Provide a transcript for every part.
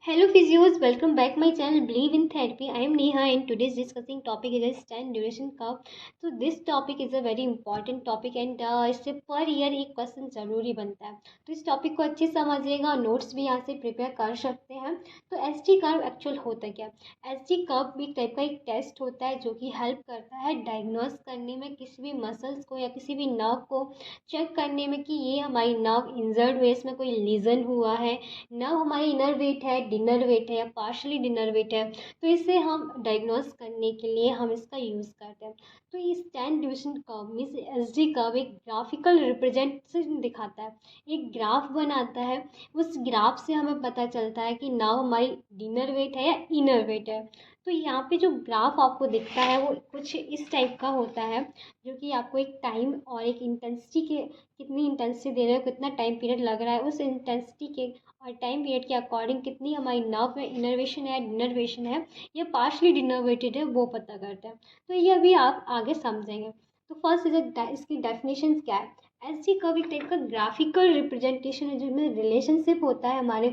Hello physios, welcome back my channel Believe in Therapy. I am Neha and today's discussing topic is stand duration curve. So this topic is a very important topic and इससे per year एक question ज़रूरी बनता है, तो इस topic को अच्छे से समझिएगा और नोट्स भी यहाँ से प्रिपेयर कर सकते हैं। तो एस टी कर्व एक्चुअल होता क्या है? एस टी कर्व भी टाइप का एक टेस्ट होता है जो कि हेल्प करता है डायग्नोस करने में किसी भी मसल्स को या किसी भी नर्व को चेक करने में कि ये हमारी नर्व इंजर्ड हुए, इसमें कोई लीजन हुआ है, नर्व हमारी इनर वेट है, डिनर वेट है या पार्शली डिनर वेट है, तो इसे हम डायग्नोस करने के लिए हम इसका यूज़ करते हैं। तो ये stand division curve means S D curve एक ग्राफिकल रिप्रेजेंटेशन दिखाता है, एक ग्राफ बनाता है। उस ग्राफ से हमें पता चलता है कि नर्व हमारी डिनर वेट है या इनर वेट है। तो यहाँ पे जो ग्राफ आपको दिखता है वो कुछ इस टाइप का होता है, जो कि आपको एक टाइम और एक इंटेंसिटी के कितनी इंटेंसिटी दे रहे हो, कितना टाइम पीरियड लग रहा है, उस इंटेंसिटी के और टाइम पीरियड के अकॉर्डिंग कितनी हमारी नर्व में इनर्वेशन है, डिनर्वेशन है या पार्शली डिनर्वेटेड है, वो पता करता है। तो ये अभी आप आगे समझेंगे। तो फर्स्ट इसकी डेफिनेशन क्या है? ऐसी कर्व एक टाइप का ग्राफिकल रिप्रेजेंटेशन है जिसमें रिलेशनशिप होता है हमारे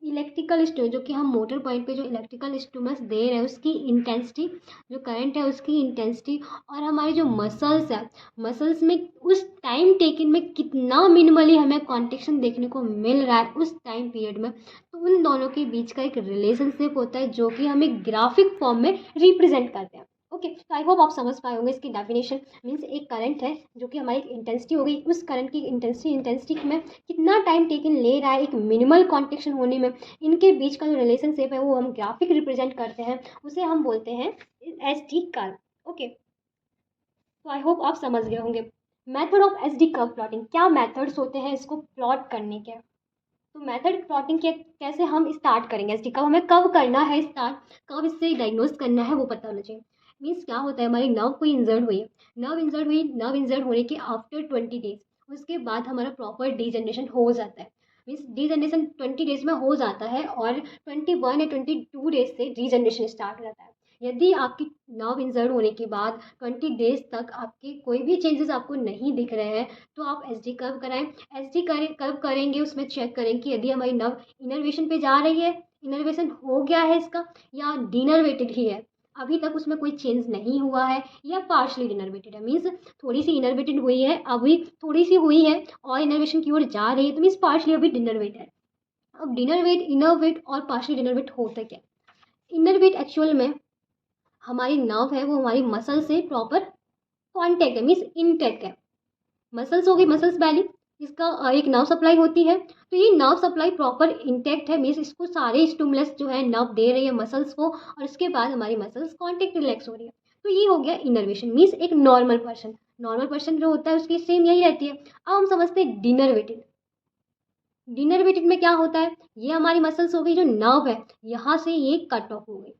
इलेक्ट्रिकल स्टूडेंट, जो कि हम मोटर पॉइंट पे जो इलेक्ट्रिकल स्टूडेंट्स दे रहे हैं उसकी इंटेंसिटी, जो करंट है उसकी इंटेंसिटी, और हमारे जो मसल्स है, मसल्स में उस टाइम टेकन में कितना मिनिमली हमें कॉन्ट्रैक्शन देखने को मिल रहा है उस टाइम पीरियड में। तो उन दोनों के बीच का एक रिलेशनशिप होता है जो कि हम एक ग्राफिक फॉर्म में रिप्रेजेंट करते हैं। ओके, तो आई होप आप समझ पाए होंगे इसकी डेफिनेशन। मीन्स एक करंट है जो कि हमारी इंटेंसिटी हो गई, उस करंट की इंटेंसिटी में कितना टाइम टेकन ले रहा है एक मिनिमल कॉन्ट्रैक्शन होने में, इनके बीच का जो रिलेशनशिप है वो हम ग्राफिक रिप्रेजेंट करते हैं, उसे हम बोलते हैं एस डी कर्व। ओके, तो आई होप आप समझ गए होंगे। Method of S D curve plotting, क्या मेथड्स होते हैं इसको प्लॉट करने के? तो मेथड प्लॉटिंग के कैसे हम स्टार्ट करेंगे एस डी कर्व, हमें कब करना है स्टार्ट, कब इससे डायग्नोज करना है वो पता होना चाहिए। मीन्स क्या होता है, हमारी नर्व कोई इंजर्ड हुई है, नर्व इंजर्ड होने के आफ्टर 20 डेज, उसके बाद हमारा प्रॉपर डीजनरेशन हो जाता है। मीन्स डीजनरेशन 20 डेज में हो जाता है और 21 या 22 डेज से रीजनरेशन स्टार्ट हो जाता है। यदि आपकी नर्व इंजर्ड होने के बाद 20 डेज तक आपके कोई भी चेंजेस आपको नहीं दिख रहे हैं तो आप एस डी कर्व कराएं। एस डी कर्व करेंगे, उसमें चेक करें कि यदि हमारी नर्व इनर्वेशन पे जा रही है, इनर्वेशन हो गया है इसका, या डिनर्वेटेड ही है, अभी तक उसमें कोई चेंज नहीं हुआ है, या पार्शली डिनर्वेटेड है, मीन्स थोड़ी सी इनर्वेटेड हुई है, अभी थोड़ी सी हुई है और इनर्वेशन की ओर जा रही है, तो मीन्स पार्शली अभी डिनर्वेट है। अब डिनरवेट, इनरवेट और पार्शली डिनरवेट होता क्या? इनरवेट एक्चुअल में हमारी नर्व है वो हमारी मसल से प्रॉपर कॉन्टेक्ट है, मीन्स इंटेक्ट है। मसल्स हो गई, मसल्स बैली, इसका एक नर्व सप्लाई होती है, तो ये नर्व सप्लाई प्रॉपर इंटेक्ट है, मीन्स इसको सारे स्टिमुलस जो है नर्व दे रही है मसल्स को, और इसके बाद हमारी मसल्स कॉन्टेक्ट रिलैक्स हो रही है। तो ये हो गया इनर्वेशन, मीन्स एक नॉर्मल पर्सन जो होता है उसकी सेम यही रहती है। अब हम समझते हैं डिनरवेटेड। डिनरवेटेड में क्या होता है, ये हमारी मसल्स हो गई, जो नर्व है यहाँ से ये कट ऑफ हो गई,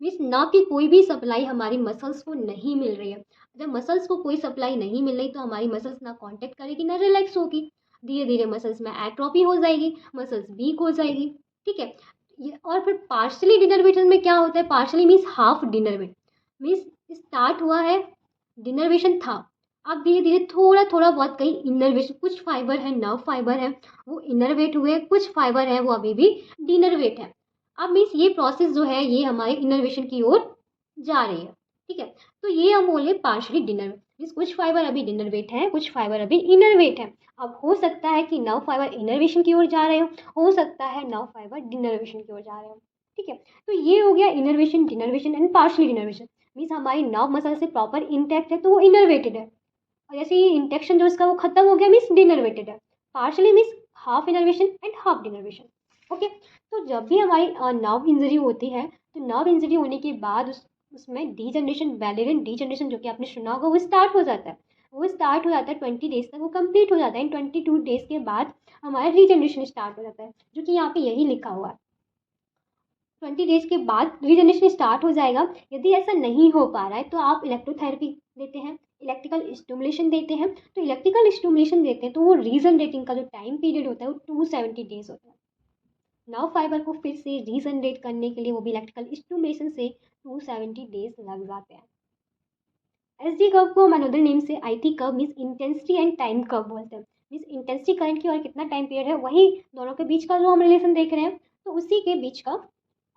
मीन्स ना कि कोई भी सप्लाई हमारी मसल्स को नहीं मिल रही है। जब मसल्स को कोई सप्लाई नहीं मिल रही तो हमारी मसल्स ना कांटेक्ट करेगी ना रिलैक्स होगी, धीरे धीरे मसल्स में एट्रोफी हो जाएगी, मसल्स वीक हो जाएगी। ठीक है, ये और फिर पार्शली डिनर्वेशन में क्या होता है? Partially means half denervate, means start हुआ है, डिनर्वेशन था, अब धीरे धीरे थोड़ा थोड़ा बहुत कहीं इनर्वेशन, कुछ फाइबर है, नर्व फाइबर है वो इनर्वेट हुए, कुछ फाइबर है वो अभी भी डिनर्वेट है। अब मीन्स ये प्रोसेस जो है ये हमारे इनर्वेशन की ओर जा रही है। ठीक है, तो ये हम बोले पार्शली डिनर, मीन्स कुछ फाइबर अभी डिनरवेट है, कुछ फाइबर अभी इनर्वेट है। अब हो सकता है कि नर्व फाइबर इनर्वेशन की ओर जा रहे हो सकता है नर्व फाइबर डिनर्वेशन की ओर जा रहे हो। ठीक है, तो ये हो गया innervation, denervation and partially denervation. Means हमारी नर्व मसल से प्रॉपर इंटैक्ट है तो वो इनर्वेटेड है, और जैसे ये इंटेक्शन जो इसका वो खत्म हो गया मीन्स डिनर्वेटेड है। Partially means half innervation and half denervation. Okay, तो जब भी हमारी नर्व इंजरी होती है तो नर्व इंजरी होने के बाद उसमें डीजनरेशन, वैलेरियन डीजनरेशन जो कि आपने सुना होगा, वो स्टार्ट हो जाता है। वो स्टार्ट हो जाता है 20 डेज तक, वो कंप्लीट हो जाता है। इन 22 डेज के बाद हमारा रीजनरेशन स्टार्ट हो जाता है, जो कि यहाँ पे यही लिखा हुआ है। 20 डेज के बाद रीजनरेशन स्टार्ट हो जाएगा। यदि ऐसा नहीं हो पा रहा है तो आप इलेक्ट्रोथेरेपी देते हैं, इलेक्ट्रिकल स्टिमुलेशन देते हैं। तो इलेक्ट्रिकल स्टिमुलेशन देते हैं तो वो रीजनरेटिंग का जो टाइम पीरियड होता है वो 270 डेज होता है। नर्व फाइबर को फिर से रीजनरेट करने के लिए वो भी इलेक्ट्रिकल स्टिमुलेशन से 270 डेज लग जाते हैं। एस डी कर्व को हम अनदर नेम से I T curve means intensity and time curve बोलते हैं। मीन्स इंटेंसिटी करंट की और कितना टाइम पीरियड है, वही दोनों के बीच का जो हम रिलेशन देख रहे हैं, तो उसी के बीच का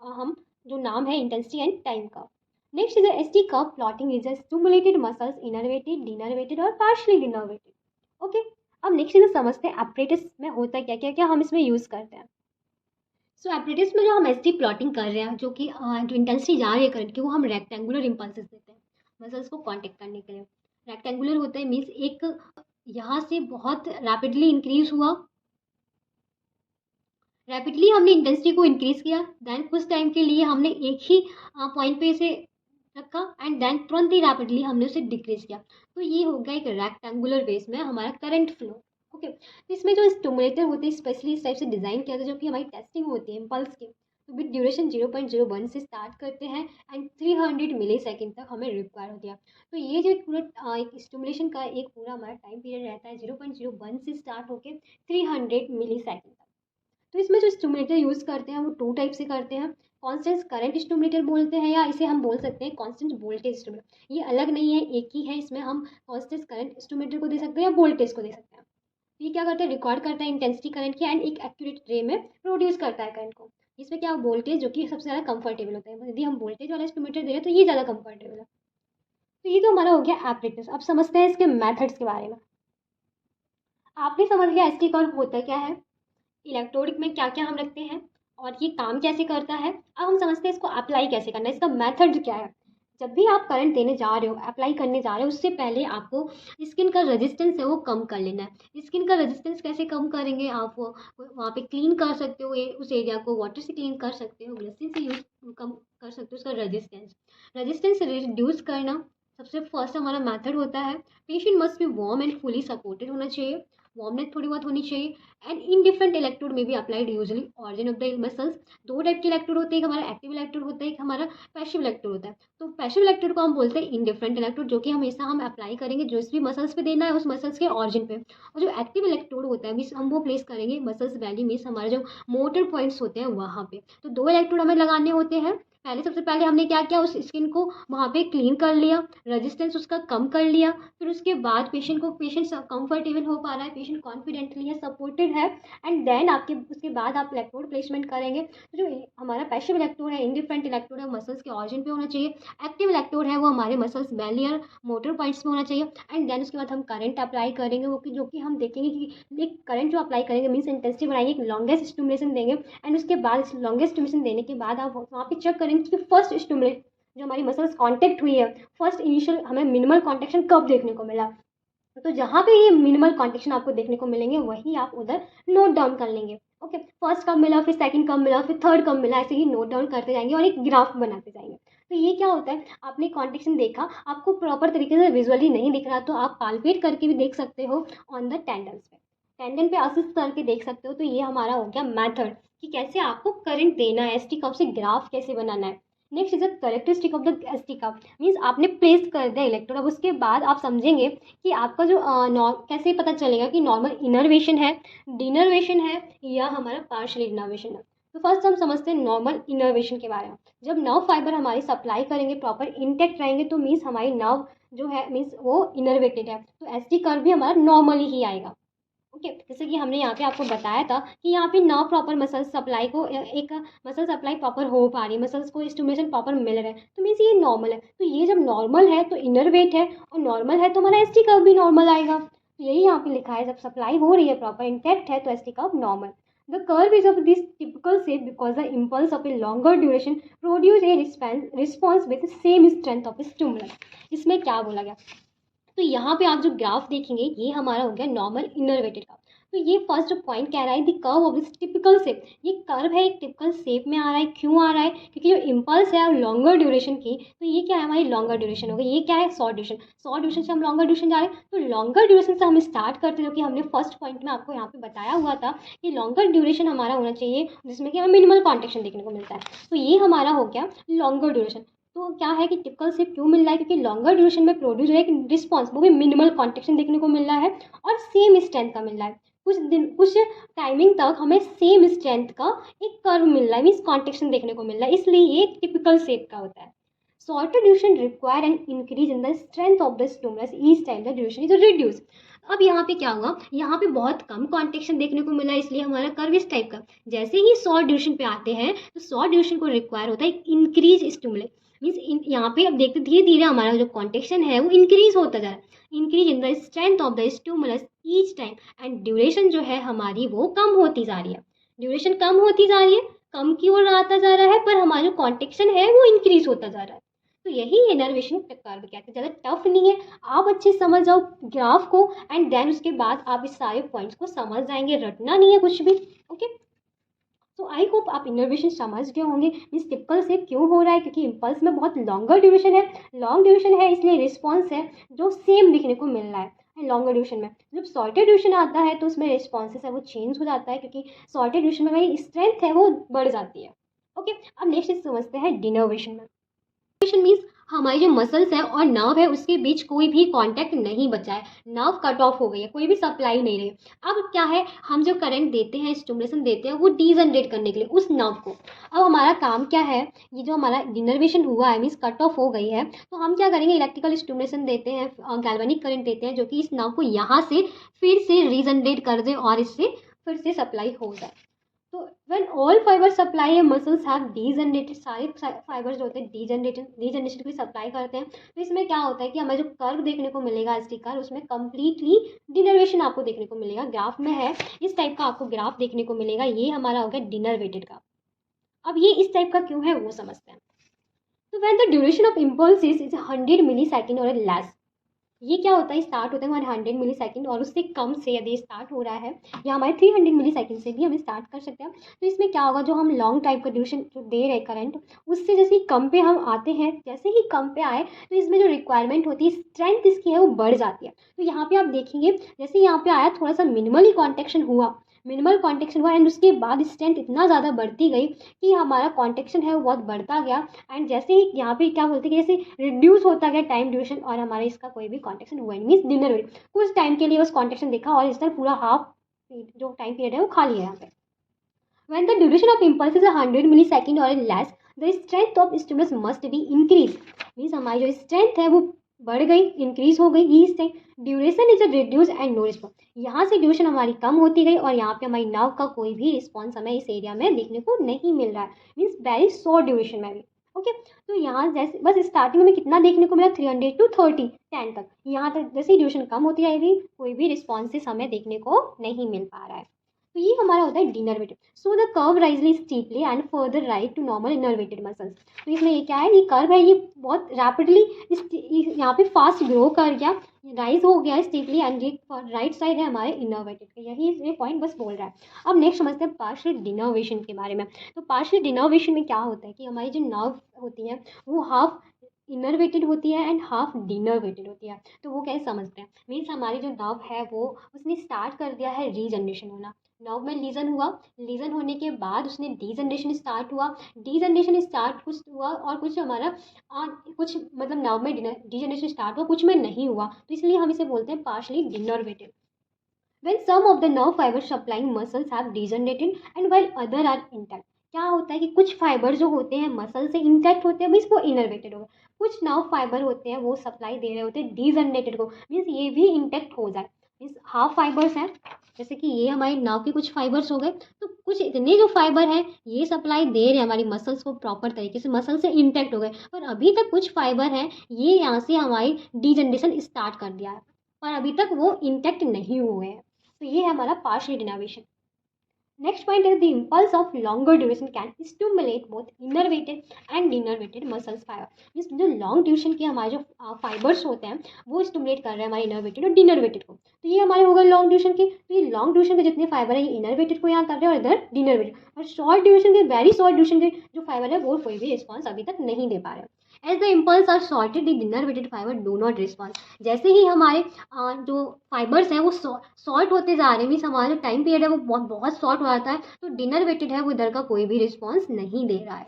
हम जो नाम है इंटेंसिटी एंड टाइम का। Next is S T curve plotting is stimulated muscles innervated denervated और पार्शली डिनर्वेटेड। ओके, अब नेक्स्ट इज समझते हैं एपरेटस में होता क्या क्या क्या हम इसमें यूज़ करते हैं। सो एपरेटस में जो हम एस टी प्लॉटिंग कर रहे हैं, जो कि जो इंटेंसिटी जा रही है करंट की, वो हम रेक्टेंगुलर इम्पल्सेस देते हैं मसल्स को कांटेक्ट करने के लिए। रेक्टेंगुलर होता है मीन्स एक यहाँ से बहुत रैपिडली इंक्रीज हुआ, रैपिडली हमने इंटेंसिटी को इंक्रीज किया, देन कुछ टाइम के लिए हमने एक ही पॉइंट पे इसे रखा एंड देन तुरंत ही रैपिडली हमने उसे डिक्रीज किया। तो ये हो गया एक रेक्टेंगुलर बेस में हमारा करंट फ्लो। ओके, तो इसमें जो स्टिमुलेटर होते हैं स्पेशली इस टाइप से डिज़ाइन किया था, जो कि हमारी टेस्टिंग होती है इम्पल्स की, तो विद ड्यूरेशन 0.01 से स्टार्ट करते हैं एंड 300 मिली सेकेंड तक हमें रिक्वायर होती है। तो ये जो पूरा एक स्टिमुलेशन का एक पूरा हमारा टाइम पीरियड रहता है 0.01 से स्टार्ट होकर 300 मिली सेकेंड तक। तो इसमें जो स्टिमुलेटर यूज़ करते हैं वो टू टाइप से करते हैं, कांस्टेंट करंट स्टिमुलेटर बोलते हैं, या इसे हम बोल सकते हैं कांस्टेंट वोल्टेज स्टिमुलेटर। ये अलग नहीं है, एक ही है। इसमें हम कांस्टेंट करंट स्टिमुलेटर को दे सकते हैं या वोल्टेज को दे सकते हैं। तो ये क्या करता है, रिकॉर्ड करता है इंटेंसिटी करंट की एंड एक एक्यूरेट रे में प्रोड्यूस करता है करंट को। इसमें क्या वोल्टेज जो कि सबसे ज़्यादा कंफर्टेबल होता है, यदि हम वोल्टेज वाला स्टिमुलेटर दे रहे हैं तो ये ज़्यादा कंफर्टेबल है। तो ये तो हमारा हो गया एपरेटस। अब समझते हैं इसके मेथड्स के बारे में। आपने समझ लिया एसटी कर्व होता क्या है, इलेक्ट्रोड में क्या क्या हम रखते हैं और ये काम कैसे करता है। अब हम समझते हैं इसको अप्लाई कैसे करना है, इसका मेथड क्या है। जब भी आप करंट देने जा रहे हो, अप्लाई करने जा रहे हो, उससे पहले आपको स्किन का रेजिस्टेंस है वो कम कर लेना है। स्किन का रेजिस्टेंस कैसे कम करेंगे, आप वो वहाँ पे क्लीन कर सकते हो, उस एरिया को वाटर से क्लीन कर सकते हो, ग्लिसरीन से यूज कम कर सकते हो उसका रेजिस्टेंस। रेजिस्टेंस रिड्यूस करना सबसे फर्स्ट हमारा मेथड होता है। Patient must be warm and fully supported होना चाहिए, वार्मनेस थोड़ी बहुत होनी चाहिए। एंड इन डिफरेंट इलेक्ट्रोड में भी applied usually origin of the muscles. दो टाइप के इलेक्ट्रोड होते हैं, एक हमारा एक्टिव इलेक्ट्रोड होता है, एक हमारा पैसिव इलेक्ट्रोड होता है। तो पैसिव इलेक्ट्रोड को हम बोलते हैं इंडिफरेंट इलेक्ट्रोड, जो कि हमेशा हम अप्लाई करेंगे जिस भी मसल्स पे देना है उस मसल्स के ऑरिजिन पे। और जो एक्टिव इलेक्ट्रोड होता है मीन्स हम वो प्लेस करेंगे मसल्स वैली मीन्स हमारे जो मोटर पॉइंट्स होते हैं वहाँ पे। तो दो इलेक्ट्रोड हमें लगाने होते हैं। पहले सबसे पहले हमने क्या किया, उस स्किन को वहाँ पे क्लीन कर लिया, रेजिस्टेंस उसका कम कर लिया। फिर उसके बाद पेशेंट कंफर्टेबल हो पा रहा है, पेशेंट कॉन्फिडेंटली है, सपोर्टेड है, एंड देन आपके उसके बाद आप इलेक्ट्रोड प्लेसमेंट करेंगे। तो जो हमारा पैसिव इलेक्ट्रोड है, इंडिफरेंट इलेक्ट्रोड है, मसल्स के ऑरिजिन पे होना चाहिए। एक्टिव इलेक्ट्रोड है वो हमारे मसल्स बेलियर मोटर पॉइंट्स में होना चाहिए। एंड देन उसके बाद हम करंट अप्लाई करेंगे, वो जो कि हम देखेंगे कि एक करंट जो अप्लाई करेंगे मीन्स इंटेंसिटी बढ़ाएंगे, एक लॉन्गेस्ट स्टिमुलेशन देंगे। एंड उसके बाद लॉन्गेस्ट स्टिमुलेशन देने के बाद आप वहाँ पे चेक करेंगे कि फर्स्ट स्टिमुलेट जो हमारी मसल्स कांटेक्ट हुई है, फर्स्ट इनिशियल हमें मिनिमल कॉन्ट्रैक्शन कब देखने को मिला। तो जहाँ पे ये मिनिमल कॉन्ट्रैक्शन आपको देखने को मिलेंगे वही आप उधर नोट डाउन कर लेंगे। ओके, फर्स्ट कब मिला, फिर सेकंड कब मिला, फिर थर्ड कब मिला, ऐसे ही नोट डाउन करते जाएंगे और एक ग्राफ बनाते जाएंगे। तो ये क्या होता है, आपने कॉन्ट्रैक्शन देखा, आपको प्रॉपर तरीके से विजुअली नहीं दिख रहा तो आप पाल्पेट करके भी देख सकते हो ऑन द टेंडन्स पे, टेंडन पे असिस्ट करके देख सकते हो। तो ये हमारा हो गया मेथड कि कैसे आपको करंट देना है, एसटी कर्व से ग्राफ कैसे बनाना है। Next is the characteristic of the ST curve means आपने प्लेस कर दिया इलेक्ट्रोड। अब उसके बाद आप समझेंगे कि आपका जो कैसे पता चलेगा कि नॉर्मल इनर्वेशन है, डिनर्वेशन है, या हमारा पार्शियल इनर्वेशन है। तो फर्स्ट हम समझते हैं नॉर्मल इनर्वेशन के बारे में। जब नर्व फाइबर हमारी सप्लाई करेंगे, प्रॉपर इंटेक्ट रहेंगे, तो मीन्स हमारी नर्व जो है मीन्स वो इनर्वेटेड है, तो एसटी कर्व भी हमारा नॉर्मली ही आएगा। ओके, जैसे कि हमने यहाँ पे आपको बताया था कि यहाँ पे ना प्रॉपर मसल सप्लाई को एक मसल सप्लाई प्रॉपर हो पा रही है, मसल्स को स्टिमुलेशन प्रॉपर मिल रहा है, तो मीन्स ये नॉर्मल है। तो ये जब नॉर्मल है तो इनर वेट है, और नॉर्मल है तो हमारा एसटी कर्व भी नॉर्मल आएगा। तो यही यहाँ पे लिखा है, जब सप्लाई हो रही है प्रॉपर इंटैक्ट है तो ST curve normal. The curve is of this typical shape because the impulse of a longer duration produce a response with same strength of A stimulus. इसमें क्या बोला गया, तो यहाँ पे आप जो ग्राफ देखेंगे ये हमारा हो गया नॉर्मल इनर्वेटेड का। तो ये फर्स्ट पॉइंट कह रहा है the curve of this typical shape, ये कर्व है एक टिपिकल शेप में आ रहा है। क्यों आ रहा है, क्योंकि जो इम्पल्स है लॉन्गर ड्यूरेशन की, तो ये क्या है हमारी लॉन्गर ड्यूरेशन हो गई। ये क्या है शॉर्ट ड्यूरेशन, शॉर्ट ड्यूरेशन से हम लॉन्गर ड्यूरेशन जा रहे हैं। तो लॉन्गर ड्यूरेशन से हम स्टार्ट करते हैं, जो कि हमने फर्स्ट पॉइंट में आपको यहाँ पे बताया हुआ था कि लॉन्गर ड्यूरेशन हमारा होना चाहिए जिसमें कि हमें मिनिमल कॉन्ट्रैक्शन देखने को मिलता है। तो ये हमारा हो गया लॉन्गर ड्यूरेशन। तो क्या है कि टिपिकल शेप क्यों मिल रहा है, क्योंकि लॉन्गर ड्यूरेशन में प्रोड्यूस एक रिस्पॉन्स वो भी मिनिमल कॉन्ट्रैक्शन देखने को मिल रहा है और सेम स्ट्रेंथ का मिल रहा है। कुछ टाइमिंग तक हमें सेम स्ट्रेंथ का एक कर्व मिल रहा है, मीन्स कॉन्ट्रैक्शन देखने को मिल रहा है, इसलिए ये एक टिपिकल शेप का होता है। Shorter duration require an increase in the strength of the stimulus each time the duration is reduce. अब यहाँ पे क्या हुआ, यहाँ पे बहुत कम कॉन्ट्रेक्शन देखने को मिला, इसलिए हमारा कर्व इस टाइप का। जैसे ही शॉर्ट ड्यूरेशन पे आते हैं तो शॉर्ट ड्यूरेशन को रिक्वायर होता है इंक्रीज स्टिमुलस। मीन्स यहाँ पे अब देखते धीरे धीरे हमारा जो कॉन्ट्रेक्शन है वो इंक्रीज होता जा रहा है, increase in the strength of the stimulus each time, and duration जो है हमारी वो कम होती जा रही है, ड्यूरेशन कम होती जा रही है, कम की ओर आता जा रहा है, पर हमारा जो कॉन्ट्रेक्शन है वो इंक्रीज होता जा रहा है। तो यही इनर्वेशन कर्व कहते हैं। ज़्यादा टफ नहीं है, आप अच्छे समझ जाओ ग्राफ को, एंड देन उसके बाद आप इस सारे पॉइंट्स को समझ जाएंगे, रटना नहीं है कुछ भी। ओके, तो आई होप आप इनर्वेशन समझ गए होंगे। मीन्स टिपिकल से क्यों हो रहा है, क्योंकि इम्पल्स में बहुत लॉन्गर ड्यूरेशन है, लॉन्ग ड्यूरेशन है, इसलिए रिस्पॉन्स है जो सेम दिखने को मिल रहा है लॉन्गर ड्यूरेशन में। जब शॉर्टेड ड्यूरेशन आता है तो उसमें रिस्पॉन्सेस है वो चेंज हो जाता है, क्योंकि शॉर्टेड ड्यूरेशन में वही स्ट्रेंथ है वो बढ़ जाती है। ओके, अब नेक्स्ट समझते हैं डिनर्वेशन में। मीन्स हमारी जो मसल्स है और नर्व है उसके बीच कोई भी कांटेक्ट नहीं बचा है, नर्व कट ऑफ हो गई है, कोई भी सप्लाई नहीं रही। अब क्या है, हम जो करंट देते हैं, स्टिमुलेशन देते हैं वो डीजनरेट करने के लिए उस नर्व को। अब हमारा काम क्या है, ये जो हमारा डिनर्वेशन हुआ है, मीन्स कट ऑफ हो गई है, तो हम क्या करेंगे, इलेक्ट्रिकल स्टिमुलेशन देते हैं, गैल्वेनिक करंट देते हैं, जो कि इस नर्व को यहाँ से फिर से रीजनरेट कर दे और इससे फिर से सप्लाई हो जाए। तो व्हेन ऑल फाइबर सप्लाई है मसल्स हैव डीजनरेटेड, सारे फाइबर्स जो होते हैं डीजनरेशन के लिए सप्लाई करते हैं। तो इसमें क्या होता है कि हमें जो कर्व देखने को मिलेगा एसटी कर्व, उसमें कंप्लीटली डिनर्वेशन आपको देखने को मिलेगा। ग्राफ में है इस टाइप का आपको ग्राफ देखने को मिलेगा, ये हमारा हो गया डिनर्वेटेड का। अब ये इस टाइप का क्यों है वो समझते हैं। तो when the duration of impulse is 100 millisecond और लेस, ये क्या होता है, स्टार्ट होता है हमारे 100 मिली सेकेंड और उससे कम से यदि स्टार्ट हो रहा है, या हमारे 300 मिली सेकेंड से भी हम स्टार्ट कर सकते हैं। तो इसमें क्या होगा, जो हम लॉन्ग टाइप का ड्यूरेशन जो दे रहे हैं करंट, उससे जैसे ही कम पे हम आते हैं, जैसे ही कम पे आए तो इसमें जो रिक्वायरमेंट होती है, स्ट्रेंथ इसकी है वो बढ़ जाती है। तो यहाँ पे आप देखेंगे जैसे यहाँ पे आया थोड़ा सा मिनिमल कॉन्ट्रेक्शन हुआ, एंड उसके बाद स्ट्रेंथ इतना ज़्यादा बढ़ती गई कि हमारा कॉन्ट्रेक्शन है वो बहुत बढ़ता गया, एंड जैसे ही यहाँ पे क्या बोलते हैं कि जैसे रिड्यूस होता गया टाइम ड्यूरेशन, और हमारा इसका कोई भी कॉन्ट्रेक्शन हुआ नहीं। मीन्स डिनर कुछ टाइम के लिए बस कॉन्ट्रेक्शन देखा और इस तरह पूरा हाफ जो टाइम पीरियड है वो खाली है यहाँ पे। When the duration of impulse is 100 millisecond or less, the strength of stimulus must be increased. Means हमारी जो स्ट्रेंथ है वो बढ़ गई, इंक्रीज हो गई, ये strength. Duration is reduce and no response, यहाँ से ड्यूरेशन हमारी कम होती गई और यहाँ पे हमारी नर्व का कोई भी रिस्पॉन्स हमें इस एरिया में देखने को नहीं मिल रहा है, मीन्स वेरी शॉर्ट ड्यूरेशन में भी। ओके, तो यहाँ जैसे बस स्टार्टिंग में कितना देखने को मिला, 300 to 30 10 तक, यहाँ तक जैसे ही ड्यूरेशन कम होती जाएगी कोई भी रिस्पॉन्सेस हमें देखने को नहीं मिल पा रहा है। तो ये हमारा होता है denervated. So the curve rises steeply and further right to normal innervated muscles. तो इसमें ये क्या है, ये कर्व है, ये बहुत रैपिडली यहाँ पे फास्ट ग्रो कर गया, राइज हो गया स्टीपली, एंड ये राइट साइड है हमारे इनर्वेटेड का, यही ये पॉइंट बस बोल रहा है। अब नेक्स्ट समझते हैं पार्शियल डिनर्वेशन के बारे में। तो पार्शियल डिनर्वेशन में क्या होता है कि हमारी जो नर्व होती है वो हाफ इनर्वेटेड होती है एंड हाफ डिनर्वेटेड होती है। तो वो कैसे समझते हैं, मीन्स हमारी जो नर्व है वो उसने स्टार्ट कर दिया है रीजनरेशन होना, नर्व में लीजन हुआ, लीजन होने के बाद उसने डीजनरेशन स्टार्ट हुआ, डीजनरेशन स्टार्ट कुछ हुआ और कुछ हमारा कुछ मतलब नर्व में डीजनरेशन स्टार्ट हुआ, कुछ में नहीं हुआ, तो इसलिए हम इसे बोलते हैं partially denervated. When some of the nerve fibers supplying muscles have degenerated and while other are intact, क्या होता है कि कुछ फाइबर जो होते हैं मसल से इंटैक्ट होते हैं, मीन्स वो इनर्वेटेड हो गए, कुछ नर्व फाइबर होते हैं वो सप्लाई दे रहे होते हैं डीजनरेटेड को, मीन्स ये भी इंटैक्ट हो जाए, मीन्स हाफ फाइबर्स हैं, जैसे कि ये हमारे नर्व के कुछ फाइबर्स हो गए, तो कुछ इतने जो फाइबर हैं ये सप्लाई दे रहे हैं हमारी मसल्स को प्रॉपर तरीके से, मसल से इंटैक्ट हो गए, पर अभी तक कुछ फाइबर हैं ये यहाँ से हमारी डीजनरेशन स्टार्ट कर दिया है, पर अभी तक वो इंटैक्ट नहीं हुए हैं। तो ये है हमारा पार्शियल डिनर्वेशन। नेक्स्ट पॉइंट है the impulse of longer duration can stimulate both innervated and denervated muscles fiber. Means जो लॉन्ग ड्यूरेशन के हमारे जो फाइबर्स होते हैं वो स्टिमुलेट कर रहे हैं हमारे इनर्वेटेड और डिनर्वेटेड को, तो ये हमारे हो गए लॉन्ग ड्यूरेशन के। तो ये लॉन्ग ड्यूरेशन के जितने फाइबर है ये इनर्वेटेड को यहाँ कर रहे हैं और इधर डिनर्वेटेड, और शॉर्ट ड्यूरेशन के वेरी शॉर्ट ड्यूरेशन के जो फाइबर है वो कोई भी रिस्पॉन्स अभी तक नहीं दे पा रहे हैं। As the impulse are shorted the denervated fiber do not response, जैसे ही हमारे जो फाइबर्स हैं वो शॉर्ट होते जा रहे हैं, मीन्स हमारा जो टाइम पीरियड है वो बहुत शॉर्ट हो जाता है, तो डिनर्वेटेड है वो इधर का कोई भी रिस्पॉन्स नहीं दे रहा है।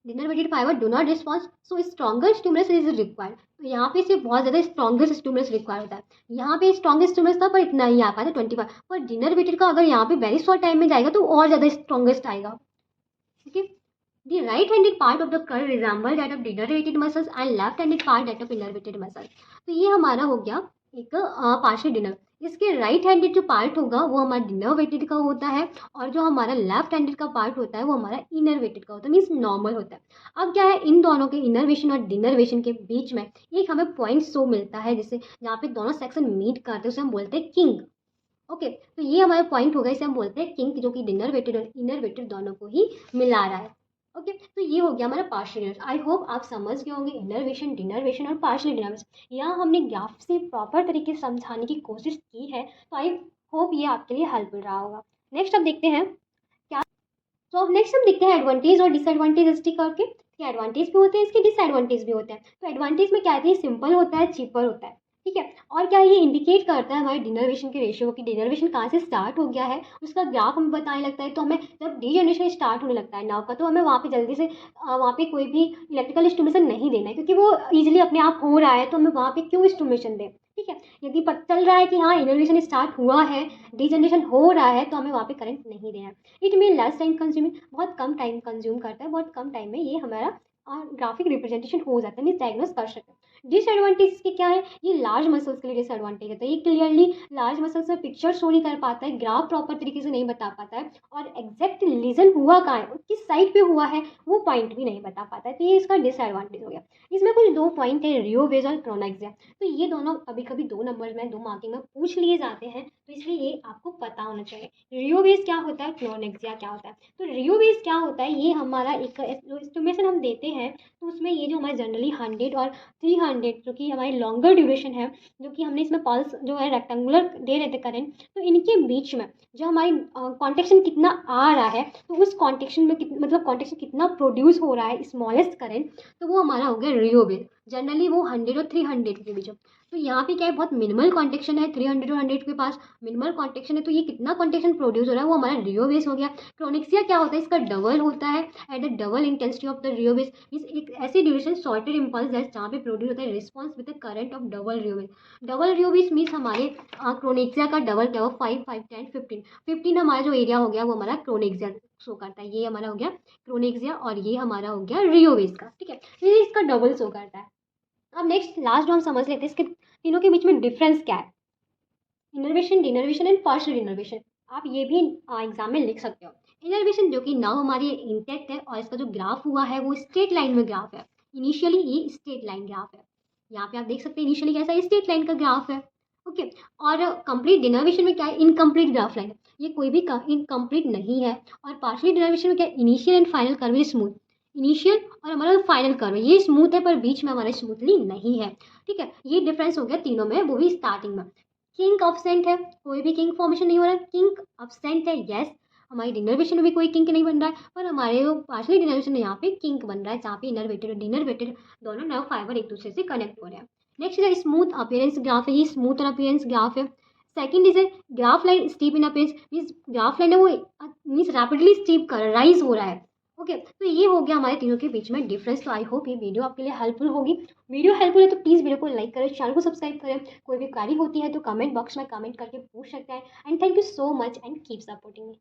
Denervated fiber do not response, so stronger stimulus is required. तो यहाँ पे सिर्फ बहुत ज़्यादा स्ट्रॉन्गेस्ट स्टिमुलस रिक्वायर होता है, यहाँ पे स्ट्रॉन्गेस्ट स्टिमुलस था पर इतना ही आ पाता है 25, पर डिनर्वेटेड का अगर यहाँ पे वेरी शॉर्ट टाइम में जाएगा तो और ज़्यादा स्ट्रॉन्गेस्ट आएगा। ठीक है, the right-handed part of the curve resemble that of denervated muscles and left-handed part that of innervated muscles। तो ये हमारा हो गया एक पार्शियल डिनर। इसके राइट हैंडेड जो पार्ट होगा वो हमारा डिनर वेटेड का होता है, और जो हमारा लेफ्ट हैंडेड का पार्ट होता है वो हमारा इनर वेटेड का होता है, मीन्स नॉर्मल होता है। अब क्या है, इन दोनों के इनरवेशन और डिनरवेशन के बीच में एक हमें पॉइंट शो मिलता है, जैसे जहाँ पे दोनों सेक्शन मीट करते हैं उसे हम बोलते हैं किंग। ओके, तो ये हमारा पॉइंट होगा, इसे हम बोलते हैं किंक, जो कि डिनर वेटेड और इनर वेटेड दोनों को ही मिला रहा है। ओके, तो ये हो गया हमारा पार्शियल। आई होप आप समझ गए होंगे इनरवेशन, डिनरवेशन और पार्शियल डिनरवेशन। यहाँ हमने ग्राफ से प्रॉपर तरीके से समझाने की कोशिश की है, तो आई होप ये आपके लिए हेल्पफुल रहा होगा। नेक्स्ट अब देखते हैं क्या। तो अब नेक्स्ट हम देखते हैं एडवांटेज और डिसएडवांटेज एसटी कर्व के। एडवांटेज भी होते हैं इसके, डिसएडवांटेज भी होते हैं। तो एडवांटेज में क्या है, सिंपल होता है, चीपर होता है, ठीक है। और क्या ये इंडिकेट करता है हमारे डिनरवेशन के रेशियो की, डिनरवेशन कहाँ से स्टार्ट हो गया है उसका ग्राफ हमें बताने लगता है। तो हमें जब डीजनरेशन स्टार्ट होने लगता है नाव का, तो हमें वहाँ पे जल्दी से वहाँ पे कोई भी इलेक्ट्रिकल स्टिमुलेशन नहीं देना है, क्योंकि वो इजीली अपने आप हो रहा है, तो हमें वहाँ पे क्यों स्टिमुलेशन दें, ठीक है। यदि पता चल रहा है कि हाँ इनोवेशन स्टार्ट हुआ है, डीजनरेशन हो रहा है, तो हमें वहाँ पे करंट नहीं देना है। It mean less time consuming, बहुत कम टाइम कंज्यूम करता है, बहुत कम टाइम में ये हमारा ग्राफिक रिप्रेजेंटेशन हो जाता है, मीन्स डायग्नोस कर सकते हैं। डिसएडवांटेज इसके क्या है, ये लार्ज मसल्स के लिए डिसएडवांटेज होता है। ये क्लियरली लार्ज मसल्स में पिक्चर शो नहीं कर पाता है, ग्राफ प्रॉपर तरीके से नहीं बता पाता है, और एग्जैक्ट लीजन हुआ कहाँ है, किस साइड पे हुआ है, वो पॉइंट भी नहीं बता पाता है। तो ये इसका डिसएडवांटेज हो गया। इसमें कुछ दो पॉइंट है, रियो वेज और क्रोनेक्सिया। तो ये दोनों कभी कभी दो नंबर में, दो मार्किंग में पूछ लिए जाते हैं, तो इसलिए ये आपको पता होना चाहिए। रियो वेज क्या होता है, क्रोनेक्सिया क्या होता है। तो रियो वेज क्या होता है, ये हमारा एक एस्टिमेशन हम देते हैं, तो उसमें ये जो हमारे जनरली 100 और 300 जो कि हमारी लॉन्गर ड्यूरेशन है, जो कि हमने इसमें पल्स जो है रेक्टेंगुलर दे रहे थे करंट, तो इनके बीच में जो हमारी कॉन्टेक्शन कितना आ रहा है, तो उस कॉन्टेक्शन में मतलब कॉन्टेक्शन कितना प्रोड्यूस हो रहा है, स्मॉलेस्ट करंट, तो वो हमारा हो गया रियो वेव। जनरली वो 100 और 300 के बीच में। तो यहाँ पे क्या है, बहुत मिनिमल कॉन्टेक्शन है, 300 और 100 के पास मिनिमल कॉन्टेक्शन है, तो ये कितना कॉन्टेक्शन प्रोड्यूस हो रहा है वो हमारा रियो वेव हो गया। क्रोनिक्सिया क्या होता है, इसका डबल होता है, at the double intensity of the Rio wave. Means एक ऐसी ड्यूरेशन शॉर्टेड इम्पल्स है जहाँ पे प्रोड्यूस होता है response with the current of double Rio wave. Double Rio wave means हमारे क्रोनिक्सिया का डबल क्या हो, 5, 5, 10, 15, 15 हमारा जो एरिया हो गया वो हमारा क्रोनिक्सिया शो करता है। ये हमारा हो गया क्रोनिक्सिया, और ये हमारा हो गया रियो वेव का, ठीक है। ये इसका डबल शो करता है। अब नेक्स्ट लास्ट जो हम समझ लेते हैं, इसके तीनों के बीच में डिफरेंस क्या है, innervation, denervation and partial innervation. आप ये भी एग्जाम में लिख सकते हो। इनर्वेशन जो कि नाउ हमारी इंटेक्ट है, और इसका जो ग्राफ हुआ है वो स्ट्रेट लाइन में ग्राफ है। इनिशियली ये स्ट्रेट लाइन ग्राफ है, यहाँ पे आप देख सकते हैं इनिशियली कैसा स्ट्रेट लाइन का ग्राफ है, ओके। और कंप्लीट डिनर्वेशन में क्या है, इनकम्प्लीट ग्राफ लाइन है, ये कोई भी इनकम्प्लीट नहीं है। और पार्शियल डिनर्वेशन में क्या है, initial and final curve is smooth. Initial और हमारा जो फाइनल कर्व है ये स्मूथ है, पर बीच में हमारा स्मूथली नहीं है, ठीक है। ये डिफरेंस हो गया तीनों में, वो भी स्टार्टिंग में। किंक अब्सेंट है, कोई भी किंक फॉर्मेशन नहीं हो रहा है, किंक अब्सेंट है, यस। हमारी डिनर्वेशन में भी कोई किंक नहीं बन रहा है, पर हमारे जो पार्शली डिनर्वेशन है यहाँ पे किंक बन रहा है, जहाँ पे इनरवेटेड और डिनरवेटेड दोनों नर्व फाइबर एक दूसरे से कनेक्ट हो रहे हैं। नेक्स्ट है स्मूथ अपीयरेंस ग्राफ है, ये स्मूथ अपीयरेंस ग्राफ है। Second is graph line steep in appearance, means graph line है वो मीन्स रैपिडली स्टीप कर राइज हो रहा है, ओके। तो ये हो गया हमारे तीनों के बीच में डिफरेंस। तो आई होप ये वीडियो आपके लिए हेल्पफुल होगी। वीडियो हेल्पफुल है तो प्लीज़ वीडियो को लाइक करें, चैनल को सब्सक्राइब करें। कोई भी क्वेरी होती है तो कमेंट बॉक्स में कमेंट करके पूछ सकते हैं। And thank you so much and keep supporting me.